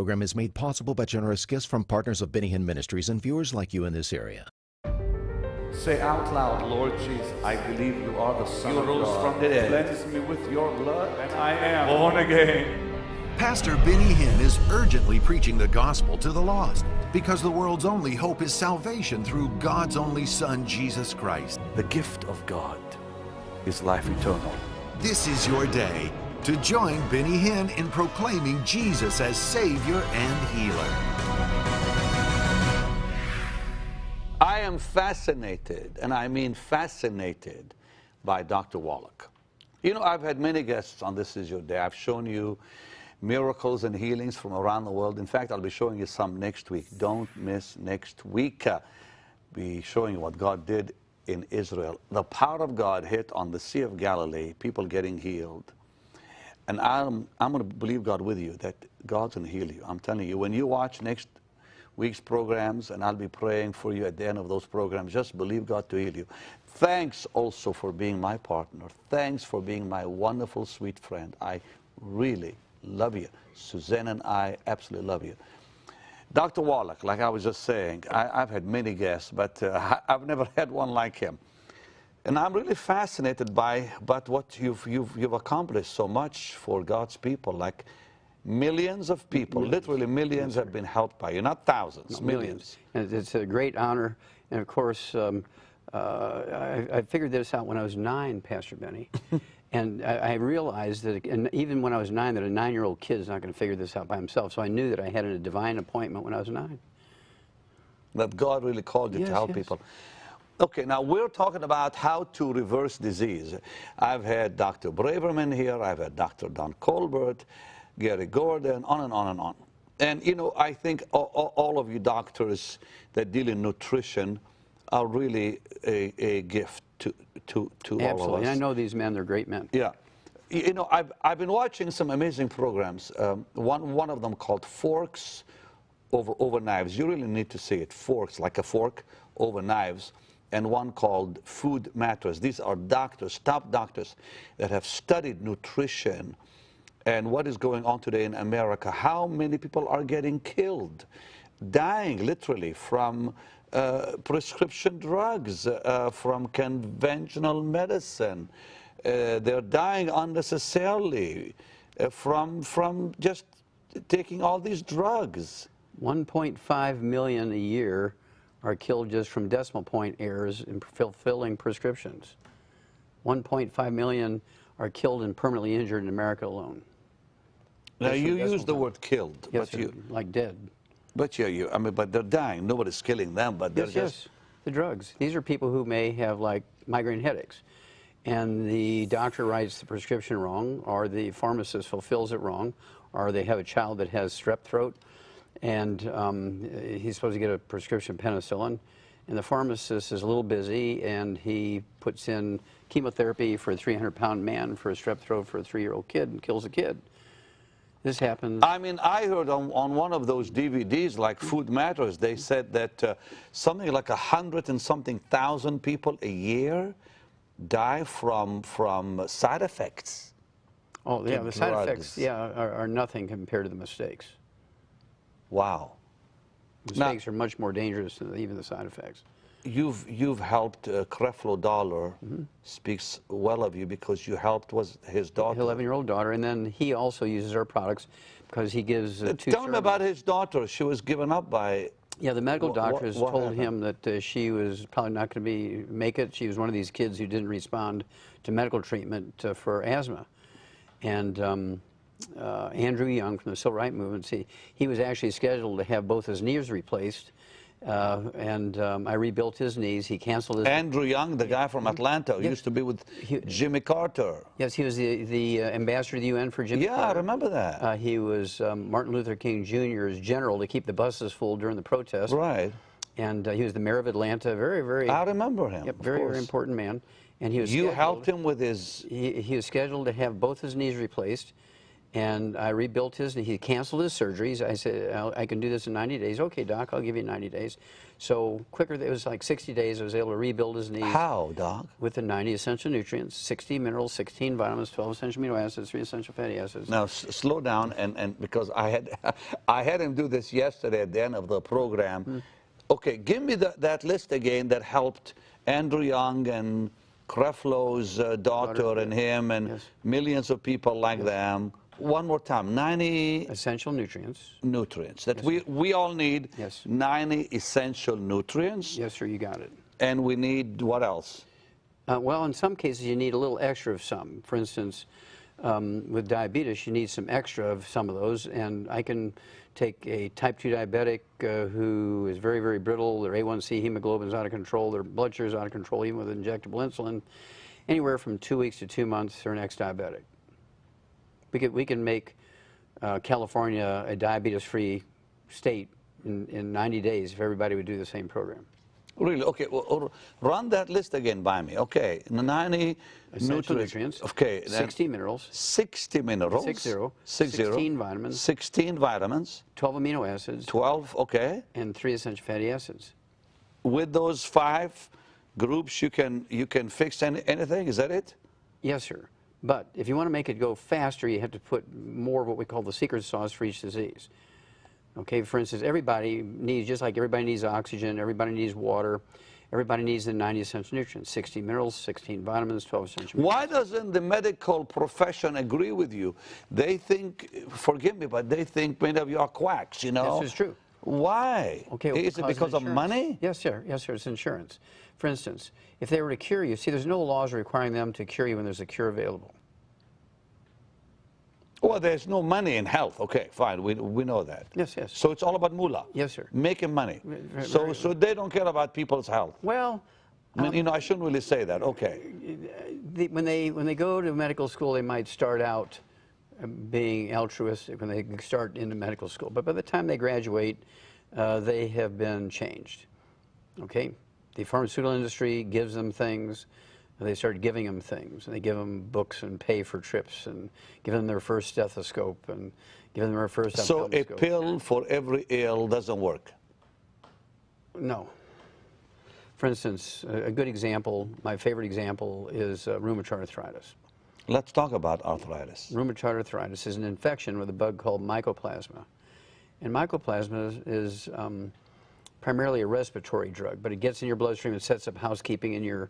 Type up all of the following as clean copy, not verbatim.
program is made possible by generous gifts from partners of Benny Hinn Ministries and viewers like you in this area. Say out loud, Lord Jesus, I believe you are the Son of God. You rose from the dead. Cleanse me with your blood, and I am born again. Pastor Benny Hinn is urgently preaching the gospel to the lost because the world's only hope is salvation through God's only Son, Jesus Christ. The gift of God is life eternal. This is your day to join Benny Hinn in proclaiming Jesus as Savior and Healer. I am fascinated, and I mean fascinated, by Dr. Wallach. You know, I've had many guests on This Is Your Day. I've shown you miracles and healings from around the world. In fact, I'll be showing you some next week. Don't miss next week. Be showing you what God did in Israel. The power of God hit on the Sea of Galilee, people getting healed. And I'm going to believe God with you that God's going to heal you. I'm telling you, when you watch next week's programs, and I'll be praying for you at the end of those programs, just believe God to heal you. Thanks also for being my partner. Thanks for being my wonderful, sweet friend. I really love you. Suzanne and I absolutely love you. Dr. Wallach, like I was just saying, I've had many guests, but I've never had one like him. And I'm really fascinated by what you've accomplished so much for God's people. Like millions of people, literally millions, have been helped by you. Not thousands, no, millions. And it's a great honor. And of course, I figured this out when I was 9, Pastor Benny. And I realized that, and even when I was 9, that a 9-year-old kid is not going to figure this out by himself. So I knew that I had a divine appointment when I was 9. That God really called you to help people. Okay, now we're talking about how to reverse disease. I've had Dr. Braverman here, I've had Dr. Don Colbert, Gary Gordon, on and on and on. And you know, I think all of you doctors that deal in nutrition are really a gift to all of us. Absolutely, and I know these men, they're great men. Yeah. You know, I've been watching some amazing programs. One of them called Forks Over Knives. You really need to see it. Forks, like a fork over knives. And one called Food Matters. These are doctors, top doctors, that have studied nutrition and what is going on today in America. How many people are getting killed, dying literally from prescription drugs, from conventional medicine. They're dying unnecessarily from just taking all these drugs. 1.5 million a year are killed just from decimal point errors in fulfilling prescriptions. 1.5 million are killed and permanently injured in America alone. Now you use the word killed, yes, but you like dead. But I mean, but they're dying. Nobody's killing them, but they're yes, the drugs. These are people who may have like migraine headaches, and the doctor writes the prescription wrong, or the pharmacist fulfills it wrong, or they have a child that has strep throat, and he's supposed to get a prescription penicillin, and the pharmacist is a little busy, and he puts in chemotherapy for a 300-pound man for a strep throat for a 3-year-old kid and kills a kid. This happens. I mean, I heard on one of those DVDs, like Food Matters, they said that something like 100 and something thousand people a year die from side effects. Oh, yeah, the side effects, are nothing compared to the mistakes. Wow. Mistakes are much more dangerous than even the side effects. You've helped Creflo Dollar speaks well of you because you helped his daughter. 11-year-old daughter, and then he also uses our products because he gives Tell me about his daughter. She was given up by. Yeah, the medical doctors what told happened? him that she was probably not going to make it. She was one of these kids who didn't respond to medical treatment for asthma. And Andrew Young from the Civil Rights Movement, he was actually scheduled to have both his knees replaced. I rebuilt his knees. He canceled his... Andrew Young, the guy from Atlanta, who used to be with Jimmy Carter. Yes, he was the ambassador to the UN for Jimmy Carter. Yeah, I remember that. He was Martin Luther King Jr.'s general to keep the buses full during the protest. Right. And he was the mayor of Atlanta. Very... I remember him. Yep, very important man. And he was You helped him with his... He was scheduled to have both his knees replaced. And I rebuilt his knee. He canceled his surgeries. I said, I can do this in 90 days. Okay, doc, I'll give you 90 days. So quicker, it was like 60 days, I was able to rebuild his knees. How, Doc? With the 90 essential nutrients, 60 minerals, 16 vitamins, 12 essential amino acids, 3 essential fatty acids. Now, slow down, and because I had him do this yesterday at the end of the program. Okay, give me that list again that helped Andrew Young and Creflo's daughter and him and millions of people like them. One more time, 90 essential nutrients. Nutrients that we all need. Yes. 90 essential nutrients. Yes, sir, you got it. And we need what else? Well, in some cases, you need a little extra of some. For instance, with diabetes, you need some extra of some of those. And I can take a type 2 diabetic who is very, very brittle. Their A1C hemoglobin is out of control. Their blood sugar is out of control, even with injectable insulin. Anywhere from 2 weeks to 2 months, they're an ex-diabetic. We can make California a diabetes-free state in 90 days if everybody would do the same program. Really? Okay, well, run that list again by me. Okay, 90 essential nutrients. Okay. 60 minerals. 60 minerals. 16 vitamins. 16 vitamins. 12 amino acids. 12, okay. And 3 essential fatty acids. With those 5 groups, you can fix anything, is that it? Yes, sir. But if you want to make it go faster, you have to put more of what we call the secret sauce for each disease. Okay, for instance, everybody needs, just like everybody needs oxygen, everybody needs water, everybody needs the 90 essential nutrients, 60 minerals, 16 vitamins, 12 essential minerals. Why doesn't the medical profession agree with you? They think, forgive me, but they think many of you are quacks, you know? This is true. Why? Okay, is it because of money? Yes, sir. Yes, sir. It's insurance. For instance, if they were to cure you, see, there's no laws requiring them to cure you when there's a cure available. Well, there's no money in health. Okay, fine. We know that. Yes, yes. So it's all about moolah. Yes, sir. Making money. So they don't care about people's health. Well, I mean, you know, I shouldn't really say that. Okay. When they go to medical school, they might start out being altruistic when they start into medical school. But by the time they graduate, they have been changed. Okay? The pharmaceutical industry gives them things. They start giving them things. And they give them books and pay for trips and give them their first stethoscope and give them their first So a pill for every ill doesn't work? No. For instance, a good example, my favorite example, is rheumatoid arthritis. Let's talk about arthritis. Rheumatoid arthritis is an infection with a bug called mycoplasma. And mycoplasma is primarily a respiratory drug, but it gets in your bloodstream and sets up housekeeping in your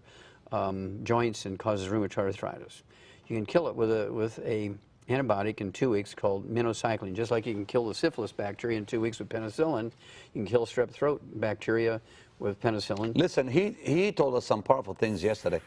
joints and causes rheumatoid arthritis. You can kill it with a antibiotic in 2 weeks called minocycline. Just like you can kill the syphilis bacteria in 2 weeks with penicillin, you can kill strep throat bacteria with penicillin. Listen, he told us some powerful things yesterday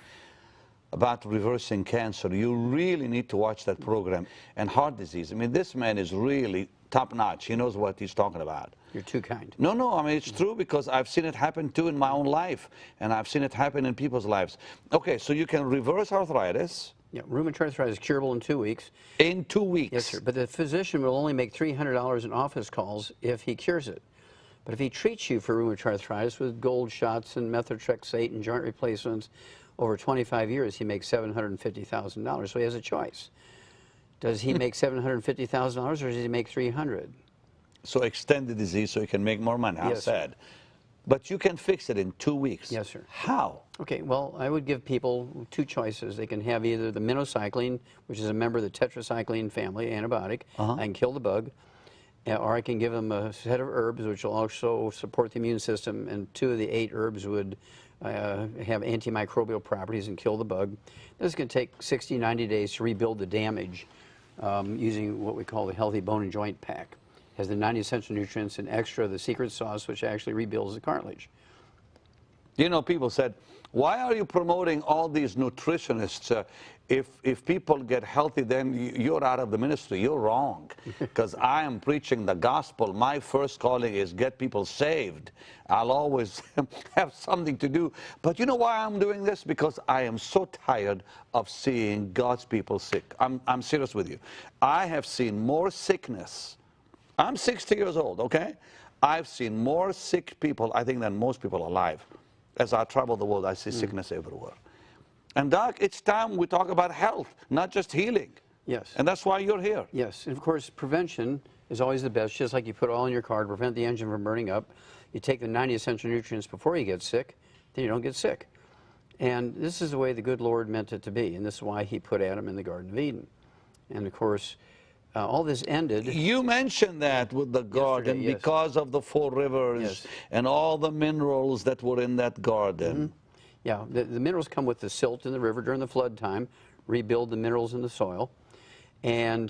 about reversing cancer. You really need to watch that program. And heart disease. I mean, this man is really top-notch. He knows what he's talking about. You're too kind. No, I mean, it's true because I've seen it happen too in my own life, and I've seen it happen in people's lives. Okay, so you can reverse arthritis. Yeah, rheumatoid arthritis is curable in 2 weeks. In 2 weeks? Yes, sir. But the physician will only make $300 in office calls if he cures it. But if he treats you for rheumatoid arthritis with gold shots and methotrexate and joint replacements over 25 years, he makes $750,000. So he has a choice. Does he make $750,000 or does he make $300,000? So extend the disease so you can make more money. How Yes, sad. But you can fix it in 2 weeks. Yes, sir. How? Okay, well, I would give people 2 choices. They can have either the minocycline, which is a member of the tetracycline family antibiotic. I can kill the bug. Or I can give them a set of herbs, which will also support the immune system, and 2 of the 8 herbs would have antimicrobial properties and kill the bug. This is going to take 60, 90 days to rebuild the damage using what we call the Healthy Bone and Joint Pack. It has the 90 essential nutrients and extra of the secret sauce, which actually rebuilds the cartilage. You know, people said, why are you promoting all these nutritionists? If people get healthy, then you're out of the ministry. You're wrong, because I am preaching the gospel. My first calling is get people saved. I'll always have something to do. But you know why I'm doing this? Because I am so tired of seeing God's people sick. I'm serious with you. I have seen more sickness. I'm 60 years old, okay? I've seen more sick people, I think, than most people alive. As I travel the world, I see sickness everywhere. And Doc, it's time we talk about health, not just healing. Yes. And that's why you're here. Yes, and of course, prevention is always the best. Just like you put oil in your car to prevent the engine from burning up, you take the 90 essential nutrients before you get sick, then you don't get sick. And this is the way the good Lord meant it to be, and this is why he put Adam in the Garden of Eden. And of course, all this ended. You mentioned that with the garden, yes. because of the 4 rivers Yes. and all the minerals that were in that garden. Yeah, the minerals come with the silt in the river during the flood time, rebuild the minerals in the soil. And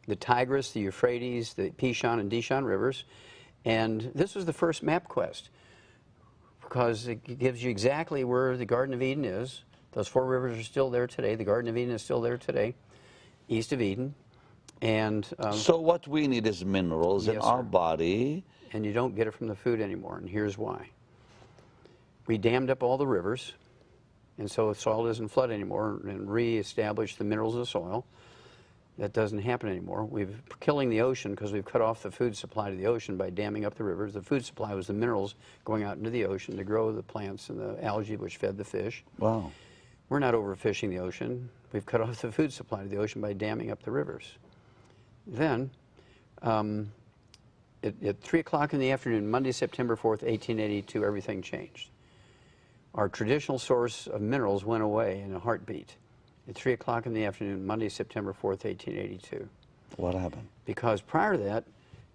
the Tigris, the Euphrates, the Pishon and Dishon rivers. And this was the first MapQuest, because it gives you exactly where the Garden of Eden is. Those 4 rivers are still there today. The Garden of Eden is still there today, east of Eden. And So what we need is minerals in Yes, our sir. body. and you don't get it from the food anymore, and here's why. We dammed up all the rivers, and so the soil doesn't flood anymore, and reestablished the minerals of the soil. That doesn't happen anymore. We're killing the ocean because we've cut off the food supply to the ocean by damming up the rivers. The food supply was the minerals going out into the ocean to grow the plants and the algae which fed the fish. Wow. We're not overfishing the ocean. We've cut off the food supply to the ocean by damming up the rivers. Then, at 3 o'clock in the afternoon, Monday, September 4th, 1882, everything changed. Our traditional source of minerals went away in a heartbeat. At 3 o'clock in the afternoon, Monday, September 4th, 1882. What happened? Because prior to that,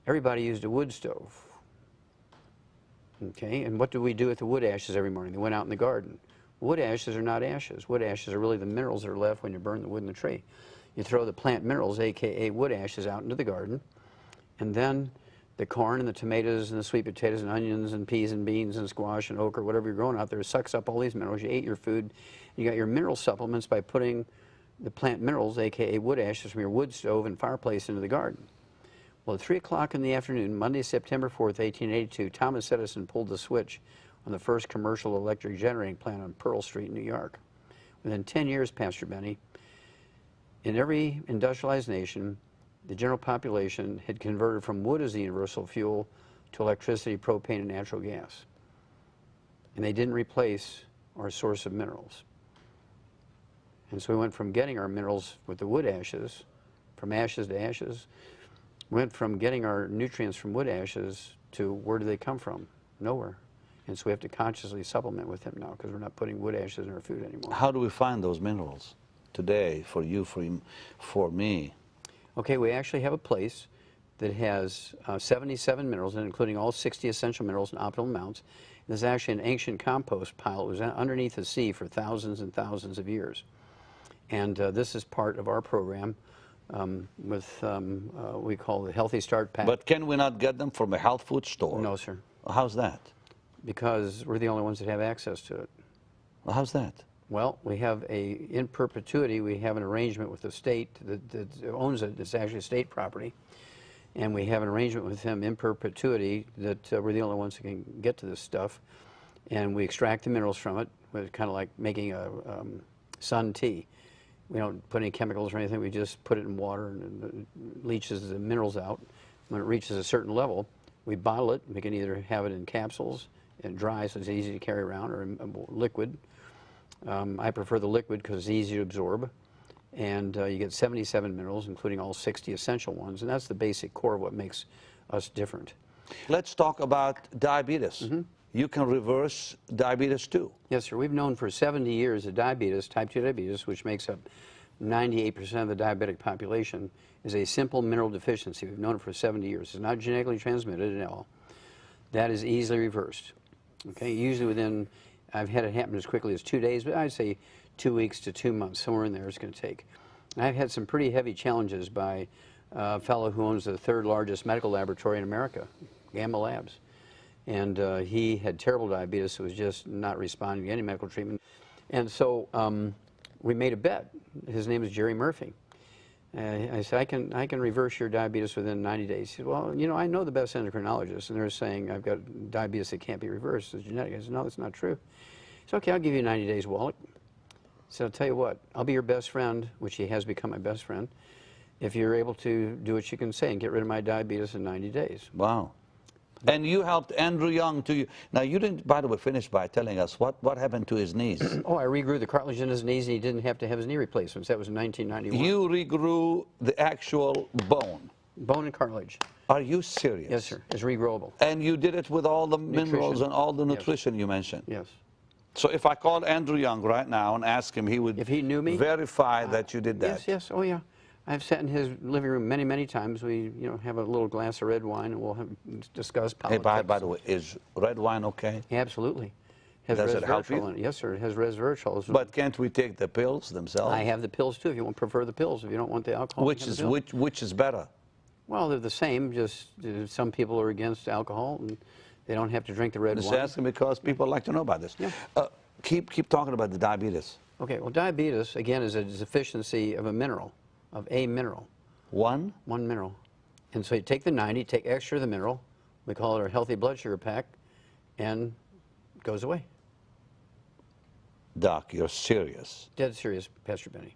everybody used a wood stove. Okay, and what do we do with the wood ashes every morning? They went out in the garden. Wood ashes are not ashes. Wood ashes are really the minerals that are left when you burn the wood in the tree. You throw the plant minerals, aka wood ashes, out into the garden, and then the corn and the tomatoes and the sweet potatoes and onions and peas and beans and squash and okra, whatever you're growing out there, sucks up all these minerals. You ate your food. You got your mineral supplements by putting the plant minerals, aka wood ashes, from your wood stove and fireplace into the garden. Well, at 3 o'clock in the afternoon, Monday, September 4th, 1882, Thomas Edison pulled the switch on the first commercial electric generating plant on Pearl Street, New York. Within 10 years, Pastor Benny, in every industrialized nation, the general population had converted from wood as the universal fuel to electricity, propane, and natural gas. And they didn't replace our source of minerals. And so we went from getting our minerals with the wood ashes, from ashes to ashes, went from getting our nutrients from wood ashes to where do they come from? Nowhere. And so we have to consciously supplement with them now because we're not putting wood ashes in our food anymore. How do we find those minerals today for you, for me? Okay, we actually have a place that has 77 minerals, including all 60 essential minerals in optimal amounts. There's actually an ancient compost pile. It was underneath the sea for thousands and thousands of years. And this is part of our program with we call the Healthy Start Pack. But can we not get them from a health food store? No, sir. How's that? Because we're the only ones that have access to it. Well, how's that? Well, we have in perpetuity, we have an arrangement with the state that owns it. It's actually state property. And we have an arrangement with them in perpetuity that we're the only ones who can get to this stuff. And we extract the minerals from it. It's kind of like making a sun tea. We don't put any chemicals or anything. We just put it in water and it leaches the minerals out. When it reaches a certain level, we bottle it. We can either have it in capsules and dry so it's easy to carry around, or in liquid. I prefer the liquid because it's easy to absorb. And you get 77 minerals, including all 60 essential ones. And that's the basic core of what makes us different. Let's talk about diabetes. You can reverse diabetes too. Yes, sir. We've known for 70 years that diabetes, type 2 diabetes, which makes up 98% of the diabetic population, is a simple mineral deficiency. We've known it for 70 years. It's not genetically transmitted at all. That is easily reversed. Okay, usually within, I've had it happen as quickly as 2 days, but I'd say 2 weeks to 2 months, somewhere in there it's going to take. And I've had some pretty heavy challenges by a fellow who owns the 3rd largest medical laboratory in America, Gamma Labs. And he had terrible diabetes, so was just not responding to any medical treatment. And so we made a bet. His name is Jerry Murphy. I said, I can reverse your diabetes within 90 days. He said, well, you know, I know the best endocrinologists, and they're saying I've got diabetes that can't be reversed. It's genetic. I said, no, that's not true. He said, okay, I'll give you 90 days, Wallach. He said, I'll tell you what, I'll be your best friend, which he has become my best friend, if you're able to do what you can say and get rid of my diabetes in 90 days. Wow. And you helped Andrew Young to you. Now, you didn't, by the way, finish by telling us what happened to his knees. Oh, I regrew the cartilage in his knees, and he didn't have to have his knee replacements. That was in 1991. You regrew the actual bone. Bone and cartilage. Are you serious? Yes, sir. It's regrowable. And you did it with all the Nutrition. minerals and all the Yes. nutrition you mentioned? Yes. So if I called Andrew Young right now and asked him, he would If he knew me, verify that you did that? Yes, yes. Oh, yeah. I've sat in his living room many, many times. We, have a little glass of red wine, and we'll discuss Hey, politics. by the way, is red wine okay? Absolutely. Has Does it help you? resveratrol in it. Yes, sir. It has resveratrol. But can't we take the pills themselves? I have the pills too. If you prefer the pills, if you don't want the alcohol, Which you is have the pill. which is better? Well, they're the same. Just some people are against alcohol, and they don't have to drink the red Just wine. asking because people like to know about this. Yeah. Keep talking about the diabetes. Okay. Well, diabetes again is a deficiency of a mineral, One? one mineral. And so you take the 90, take extra of the mineral. We call it our healthy blood sugar pack, and it goes away. Doc, you're serious. Dead serious, Pastor Benny.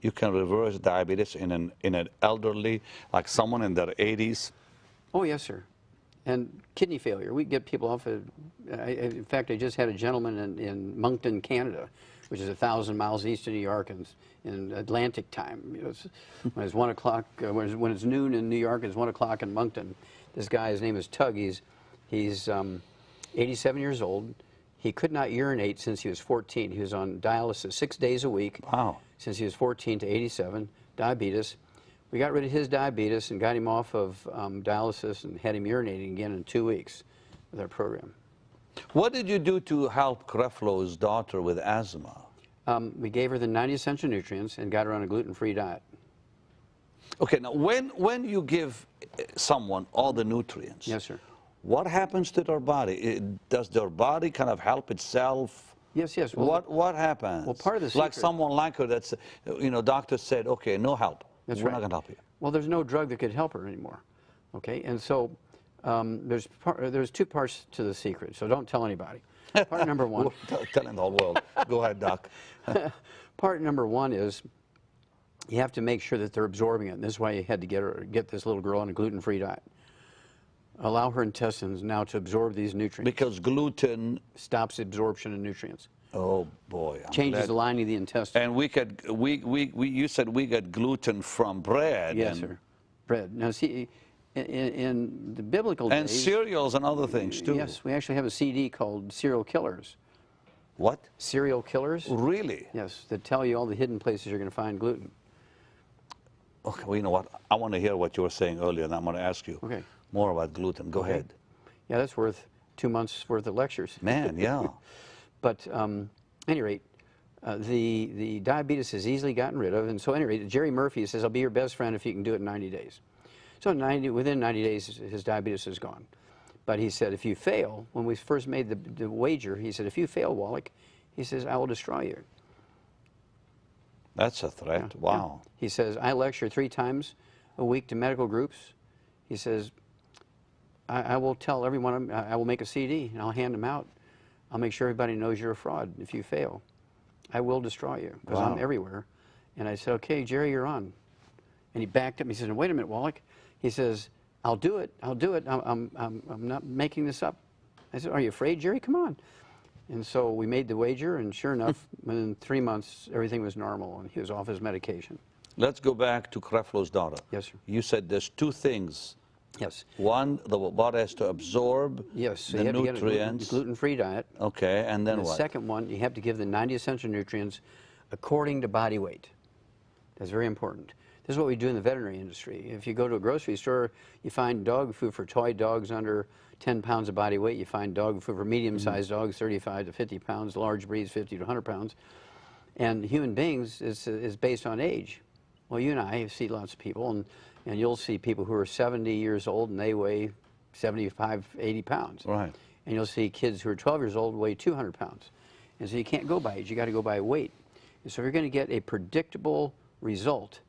You can reverse diabetes in an elderly, like someone in their 80s. Oh, yes, sir. And kidney failure. We get people off of, in fact, I just had a gentleman in Moncton, Canada, which is 1,000 miles east of New York, and in Atlantic time. When it's 1 o'clock, when it's noon in New York, it's 1 o'clock in Moncton. This guy, his name is Tug. He's 87 years old. He could not urinate since he was 14. He was on dialysis 6 days a week. Wow. Since he was 14 to 87, diabetes. We got rid of his diabetes and got him off of dialysis and had him urinating again in 2 weeks with our program. What did you do to help Creflo's daughter with asthma? We gave her the 90 essential nutrients and got her on a gluten-free diet. Okay, now when you give someone all the nutrients, Yes, sir. what happens to their body? Does their body kind of help itself? Yes, yes. Well, What happens? well, part of the like secret- someone like her that's, doctor said, okay, no help. That's We're right. not going to help you. Well, there's no drug that could help her anymore. Okay, and so there's two parts to the secret. So don't tell anybody. Part number one. We're telling the whole world. Go ahead, Doc. Part number one is you have to make sure that they're absorbing it. And this is why you had to get this little girl on a gluten-free diet. Allow her intestines now to absorb these nutrients. Because gluten, Stops absorption of nutrients. oh boy. I'm Changes glad- the lining of the intestine. And you said we get gluten from bread. Yes, and, sir. Bread. Now, see, in the biblical And days, cereals and other things too. yes, we actually have a CD called Serial Killers. What? Serial Killers? Really? Yes, that tell you all the hidden places you're going to find gluten. Okay, well, you know what? I want to hear what you were saying earlier, and I'm going to ask you Okay. more about gluten. Go ahead. Yeah, that's worth 2 months worth of lectures. Man, yeah. But at any rate, the diabetes is easily gotten rid of. And so at any rate, Jerry Murphy says, I'll be your best friend if you can do it in 90 days. So within 90 days, his diabetes is gone. But he said, if you fail, when we first made the wager, he said, if you fail, Wallach, he says, I will destroy you. That's a threat. Yeah. Wow. He says, I lecture 3 times a week to medical groups. He says, I will tell everyone, I will make a CD and I'll hand them out. I'll make sure everybody knows you're a fraud if you fail. I will destroy you because Wow. I'm everywhere. And I said, okay, Jerry, you're on. And he backed up. He said, wait a minute, Wallach. He says, I'll do it. I'll do it. I'm not making this up. I said, are you afraid, Jerry? Come on. And so we made the wager, and sure enough, within 3 months, everything was normal, and he was off his medication. Let's go back to Creflo's daughter. Yes, sir. You said there's 2 things. Yes. One, the body has to absorb Yes. So the you have to get nutrients. a gluten-free diet. Okay, and then And the what? second one, you have to give the 90 essential nutrients according to body weight. That's very important. This is what we do in the veterinary industry. If you go to a grocery store, you find dog food for toy dogs under 10 pounds of body weight. You find dog food for medium-sized dogs, 35 to 50 pounds, large breeds, 50 to 100 pounds. And human beings is based on age. Well, you and I see lots of people, and you'll see people who are 70 years old, and they weigh 75, 80 pounds. Right. And you'll see kids who are 12 years old weigh 200 pounds. And so you can't go by age, you got to go by weight. And so if you're going to get a predictable result,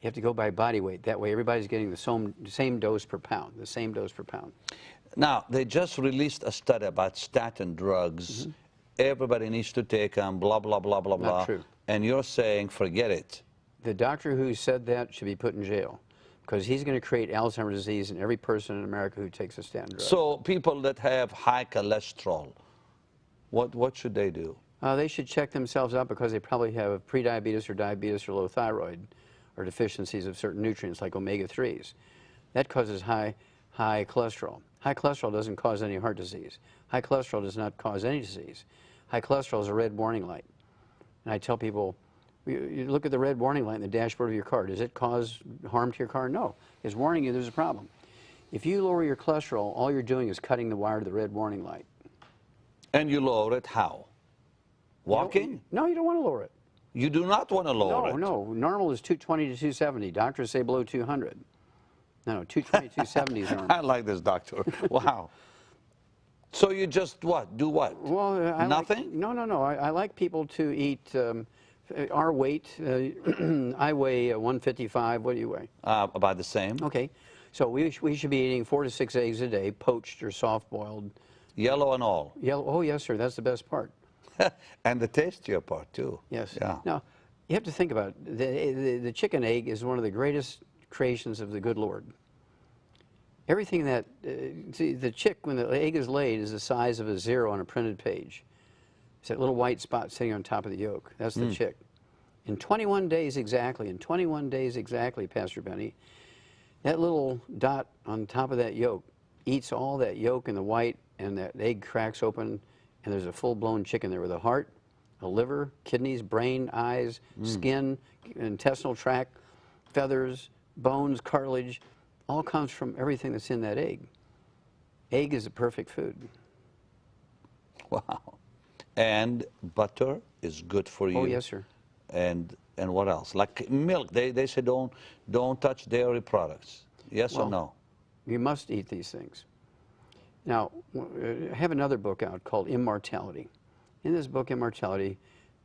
you have to go by body weight. That way everybody's getting the same dose per pound, the same dose per pound. Now, they just released a study about statin drugs. Everybody needs to take them, blah, blah, blah, blah, blah. true. And you're saying, forget it. The doctor who said that should be put in jail because he's going to create Alzheimer's disease in every person in America who takes a statin drug. So people that have high cholesterol, what should they do? They should check themselves out because they probably have prediabetes or diabetes or low thyroid or deficiencies of certain nutrients like omega-3s. That causes high cholesterol. High cholesterol doesn't cause any heart disease. High cholesterol does not cause any disease. High cholesterol is a red warning light. And I tell people, you look at the red warning light in the dashboard of your car. Does it cause harm to your car? No. It's warning you there's a problem. If you lower your cholesterol, all you're doing is cutting the wire to the red warning light. And you lower it how? Walking? No, you don't want to lower it. You do not want to lower it. No, normal is 220 to 270. Doctors say below 200. No, 220, 270 is normal. I like this, doctor. Wow. So you just what? Do what? Well, Nothing? No. I like people to eat our weight. I weigh 155. What do you weigh? About the same. Okay. So we should be eating 4 to 6 eggs a day, poached or soft-boiled. Yellow and all. Yellow. Oh, yes, sir. That's the best part. And the tastier part, too. Yes. Yeah. Now, you have to think about it. The chicken egg is one of the greatest creations of the good Lord. Everything that, see, the chick, when the egg is laid, is the size of a 0 on a printed page. It's that little white spot sitting on top of the yolk. That's the chick. In 21 days exactly, Pastor Benny, that little dot on top of that yolk eats all that yolk and the white, and that egg cracks open, and there's a full-blown chicken there with a heart, a liver, kidneys, brain, eyes, skin, intestinal tract, feathers, bones, cartilage. All comes from everything that's in that egg. Egg is a perfect food. Wow. And butter is good for you. Oh, yes, sir. And what else? Like milk. They say don't touch dairy products. Yes or no? You must eat these things. Now, I have another book out called Immortality. In this book, Immortality,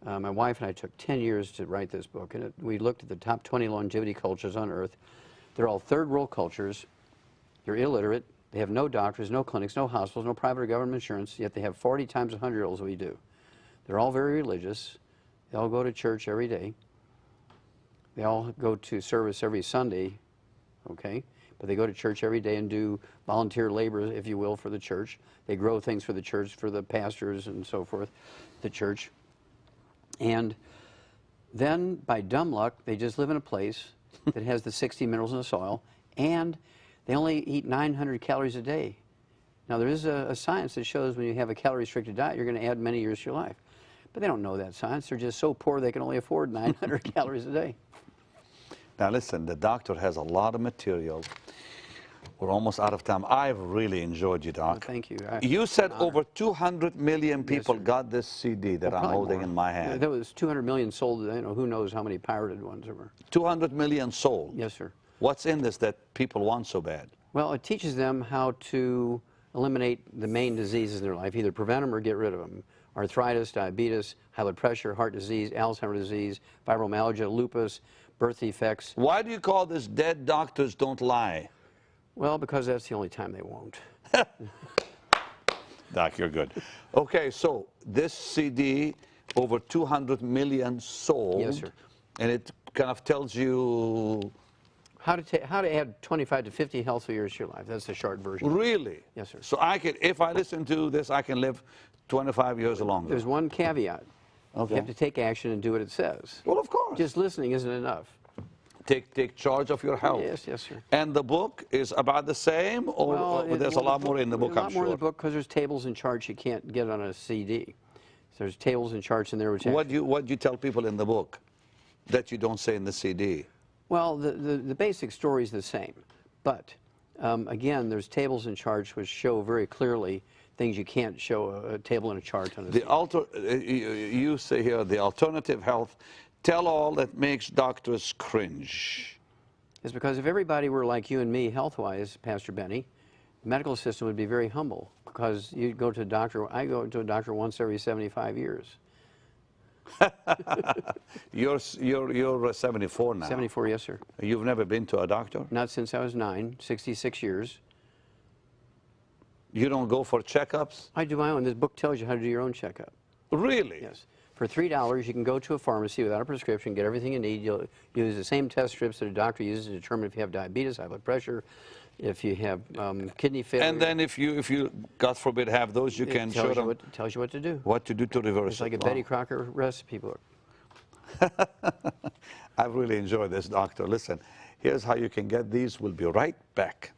my wife and I took 10 years to write this book, and we looked at the top 20 longevity cultures on Earth. They're all third world cultures. They're illiterate. They have no doctors, no clinics, no hospitals, no private or government insurance, yet they have 40 times 100-year-olds we do. They're all very religious. They all go to church every day. They all go to service every Sunday, okay? But they go to church every day and do volunteer labor, if you will, for the church. They grow things for the church, for the pastors and so forth, the church. And then, by dumb luck, they just live in a place that has the 60 minerals in the soil, and they only eat 900 calories a day. Now, there is a science that shows when you have a calorie-restricted diet, you're going to add many years to your life. But they don't know that science. They're just so poor they can only afford 900 calories a day. Now, listen, the doctor has a lot of material. We're almost out of time. I've really enjoyed you, Doc. Well, thank you. You said over 200 million people got this CD that I'm holding in my hand. There was 200 million sold. You know, who knows how many pirated ones there were. 200 million sold? Yes, sir. What's in this that people want so bad? Well, it teaches them how to eliminate the main diseases in their life, either prevent them or get rid of them. Arthritis, diabetes, high blood pressure, heart disease, Alzheimer's disease, fibromyalgia, lupus, birth defects. Why do you call this Dead Doctors Don't Lie? Well, because that's the only time they won't. Doc, you're good. Okay, so this CD, over 200 million sold. Yes, sir. And it kind of tells you... How to add 25 to 50 healthy years to your life. That's the short version. Really? Yes, sir. So I can, if I listen to this, I can live 25 years longer. There's one caveat. Okay. You have to take action and do what it says. Well, of course. Just listening isn't enough. Take charge of your health. Yes, yes, sir. And the book is about the same, or there's a lot more in the book, I'm sure? A lot more in the book because there's tables and charts you can't get on a CD. So there's tables and charts in there. Which what do you tell people in the book that you don't say in the CD? Well, the basic story is the same, but again, there's tables and charts which show very clearly things you can't show a table and a chart on a CD. You say here, the alternative health, tell all that makes doctors cringe. It's because if everybody were like you and me health-wise, Pastor Benny, the medical system would be very humble because you'd go to a doctor, I go to a doctor once every 75 years. You're 74 now. 74, yes, sir. You've never been to a doctor? Not since I was 9, 66 years. You don't go for checkups? I do my own. This book tells you how to do your own checkup. Really? Yes. For $3, you can go to a pharmacy without a prescription, get everything you need. You'll use the same test strips that a doctor uses to determine if you have diabetes, high blood pressure, if you have kidney failure. And then if you, God forbid, have those, you can show them It tells you what to do. what to do to reverse It's like it. a Betty Crocker recipe book. I've really enjoyed this, Doctor. Listen, here's how you can get these. We'll be right back.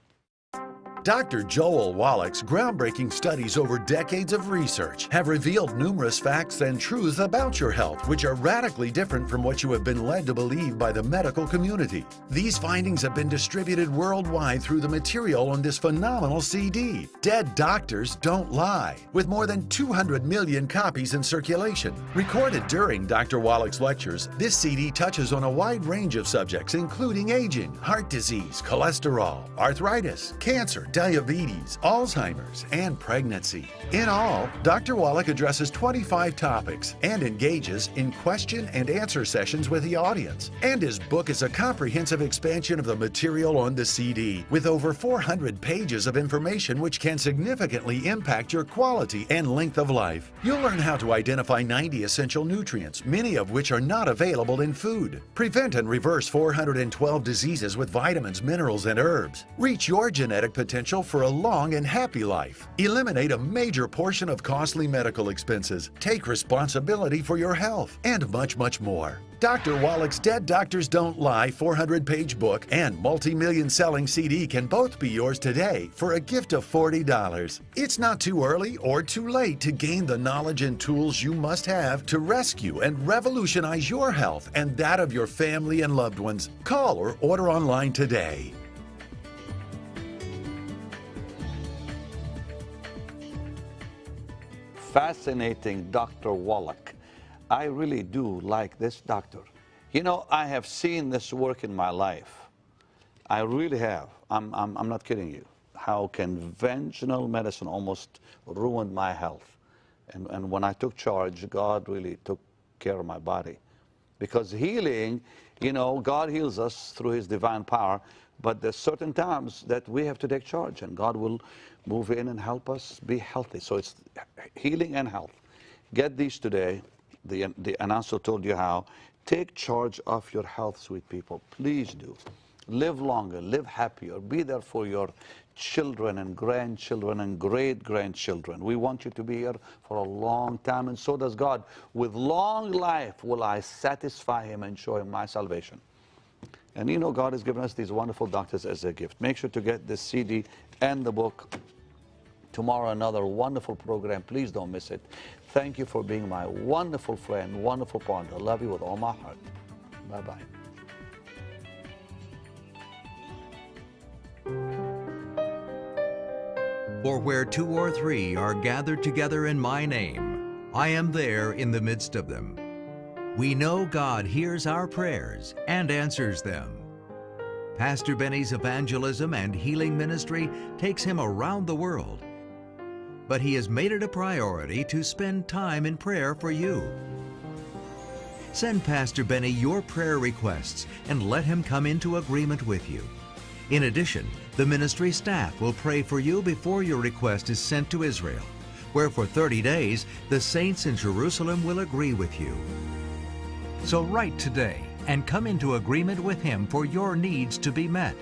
Dr. Joel Wallach's groundbreaking studies over decades of research have revealed numerous facts and truths about your health, which are radically different from what you have been led to believe by the medical community. These findings have been distributed worldwide through the material on this phenomenal CD, Dead Doctors Don't Lie, with more than 200 million copies in circulation. Recorded during Dr. Wallach's lectures, this CD touches on a wide range of subjects, including aging, heart disease, cholesterol, arthritis, cancer, diabetes, Alzheimer's, and pregnancy. In all, Dr. Wallach addresses 25 topics and engages in question and answer sessions with the audience. And his book is a comprehensive expansion of the material on the CD, with over 400 pages of information which can significantly impact your quality and length of life. You'll learn how to identify 90 essential nutrients, many of which are not available in food. Prevent and reverse 412 diseases with vitamins, minerals, and herbs. Reach your genetic potential for a long and happy life. Eliminate a major portion of costly medical expenses. Take responsibility for your health, and much, much more. Dr. Wallach's Dead Doctors Don't Lie 400-page book and multi-million selling CD can both be yours today for a gift of $40. It's not too early or too late to gain the knowledge and tools you must have to rescue and revolutionize your health and that of your family and loved ones. Call or order online today. Fascinating Dr. Wallach. I really do like this doctor. You know, I have seen this work in my life. I really have. I'm not kidding you. How conventional medicine almost ruined my health. And when I took charge, God really took care of my body. Because healing, you know, God heals us through His divine power, but there's certain times that we have to take charge, and God will move in and help us be healthy. So it's healing and health. Get these today. The announcer told you how. Take charge of your health, sweet people. Please do. Live longer, live happier. Be there for your children and grandchildren and great-grandchildren. We want you to be here for a long time, and so does God. With long life will I satisfy Him and show Him my salvation. And you know, God has given us these wonderful doctors as a gift. Make sure to get this CD and the book. Tomorrow, another wonderful program. Please don't miss it. Thank you for being my wonderful friend, wonderful partner. I love you with all my heart. Bye-bye. For where 2 or 3 are gathered together in my name, I am there in the midst of them. We know God hears our prayers and answers them. Pastor Benny's evangelism and healing ministry takes him around the world, but he has made it a priority to spend time in prayer for you. Send Pastor Benny your prayer requests and let him come into agreement with you. In addition, the ministry staff will pray for you before your request is sent to Israel, where for 30 days the saints in Jerusalem will agree with you. So write today and come into agreement with him for your needs to be met.